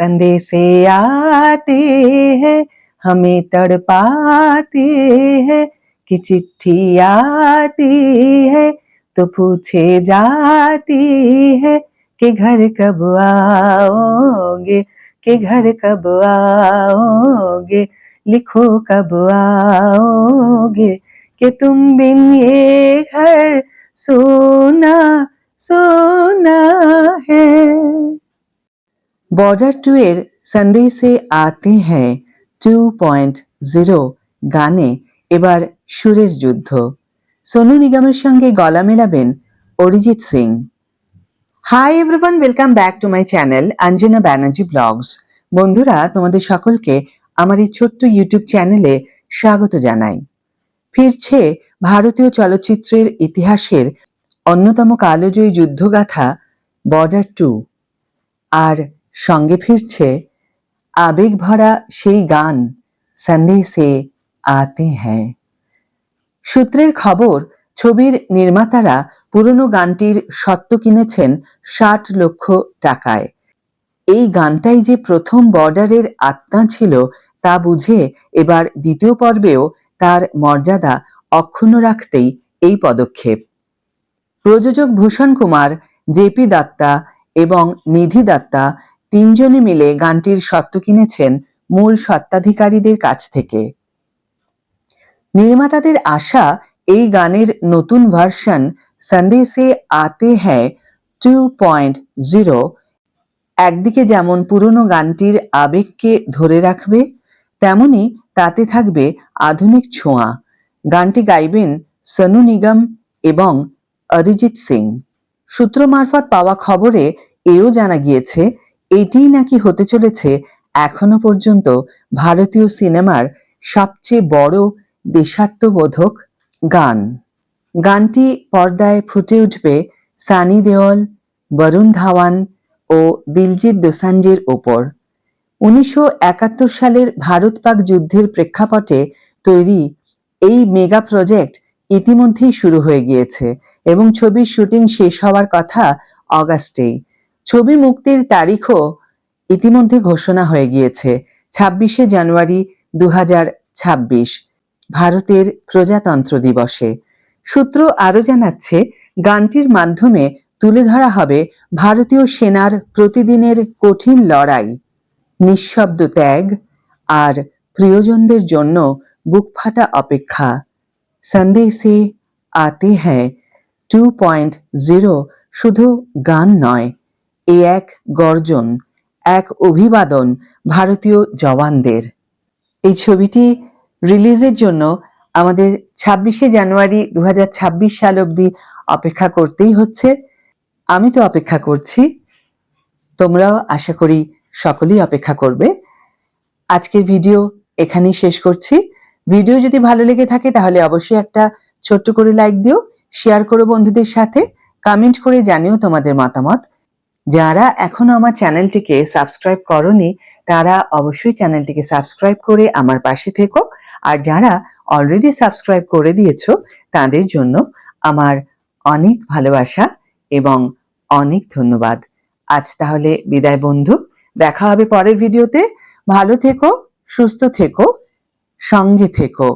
संदेशे आते हैं हमें तड़पाते हैं कि चिट्ठी आती है तो पूछे जाती है कि घर कब आओगे, कि घर कब आओगे, लिखो कब आओगे, कि तुम बिन ये घर सोना सोना है। बॉर्डर 2 এর संदेशे आते हैं 2.0 গানে এবার সুরের যুদ্ধ। সোনু নিগমের সঙ্গে গলা মেলাবেন Arijit Singh. Hi everyone, welcome back to my channel Anjana Banerjee vlogs. বন্ধুরা, তোমাদের সকলকে আমার এই ছোট্ট ইউটিউব চ্যানেলে স্বাগত জানাই। ফিরছে ভারতীয় চলচ্চিত্রের ইতিহাসের অন্যতম কালজয়ী যুদ্ধগাথা বর্ডার 2, আর সঙ্গে ফিরছে আবেগ ভরা সেই গান সন্দেশে আতে হ্যাঁ। সূত্রের খবর, ছবির নির্মাতারা পুরনো গানটির স্বত্ব কিনেছেন 60 লক্ষ টাকায়। এই গানটাই যে প্রথম বর্ডারের আত্মা ছিল তা বুঝে এবার দ্বিতীয় পর্বেও তার মর্যাদা অক্ষুণ্ণ রাখতেই এই পদক্ষেপ। প্রযোজক ভূষণ কুমার, জেপি দত্তা এবং নিধি দত্তা তিনজনে মিলে গানটির স্বত্ব কিনেছেন মূল স্বত্বাধিকারীদের কাছ থেকে। নির্মাতাদের আশা, এই গানের নতুন ভার্সন সন্দেশে আতে হ্যাঁ 2.0 একদিকে যেমন পুরনো গানটির আবেগকে ধরে রাখবে, তেমনি তাতে থাকবে আধুনিক ছোঁয়া। গানটি গাইবেন সোনু নিগম এবং অরিজিৎ সিং। সূত্র মারফত পাওয়া খবরে এও জানা গিয়েছে এটিই নাকি হতে চলেছে এখনো পর্যন্ত ভারতীয় সিনেমার সবচেয়ে বড় দেশাত্মবোধক গান। গানটি পর্দায় ফুটে উঠবে সানি দেওল, বরুণ ধাওয়ান ও দিলজিৎ দোসাঞ্জের ওপর। 1971 সালের ভারত পাক যুদ্ধের প্রেক্ষাপটে তৈরি এই মেগা প্রজেক্ট ইতিমধ্যেই শুরু হয়ে গিয়েছে এবং ছবির শুটিং শেষ হওয়ার কথা অগাস্টেই। ছবি মুক্তির তারিখও ইতিমধ্যে ঘোষণা হয়ে গিয়েছে 26শে জানুয়ারি 2026, ভারতের প্রজাতন্ত্র দিবসে। সূত্র আরো জানাচ্ছে, গানটির মাধ্যমে তুলে ধরা হবে ভারতীয় সেনার প্রতিদিনের কঠিন লড়াই, নিঃশব্দ ত্যাগ আর প্রিয়জনদের জন্য বুকফাটা অপেক্ষা। সন্দেশে আতে হ্যাঁ 2.0 শুধু গান নয়, এ এক গর্জন, এক অভিবাদন ভারতীয় জওয়ানদের। এই ছবিটি রিলিজের জন্য আমাদের 26শে জানুয়ারি 2026 সাল অবধি অপেক্ষা করতেই হচ্ছে। আমি তো অপেক্ষা করছি, তোমরাও আশা করি সকলেই অপেক্ষা করবে। আজকের ভিডিও এখানেই শেষ করছি। ভিডিও যদি ভালো লেগে থাকে তাহলে অবশ্যই একটা ছোট্ট করে লাইক দিও, শেয়ার করো বন্ধুদের সাথে, কমেন্ট করে জানিও তোমাদের মতামত। যারা এখনো আমার চ্যানেলটিকে সাবস্ক্রাইব করোনি তারা অবশ্যই চ্যানেলটিকে সাবস্ক্রাইব করে আমার পাশে থেকো, আর যারা অলরেডি সাবস্ক্রাইব করে দিয়েছো তাদের জন্য আমার অনেক ভালোবাসা এবং অনেক ধন্যবাদ। আজ তাহলে বিদায় বন্ধু, দেখা হবে পরের ভিডিওতে। ভালো থেকো, সুস্থ থেকো, সঙ্গে থেকো।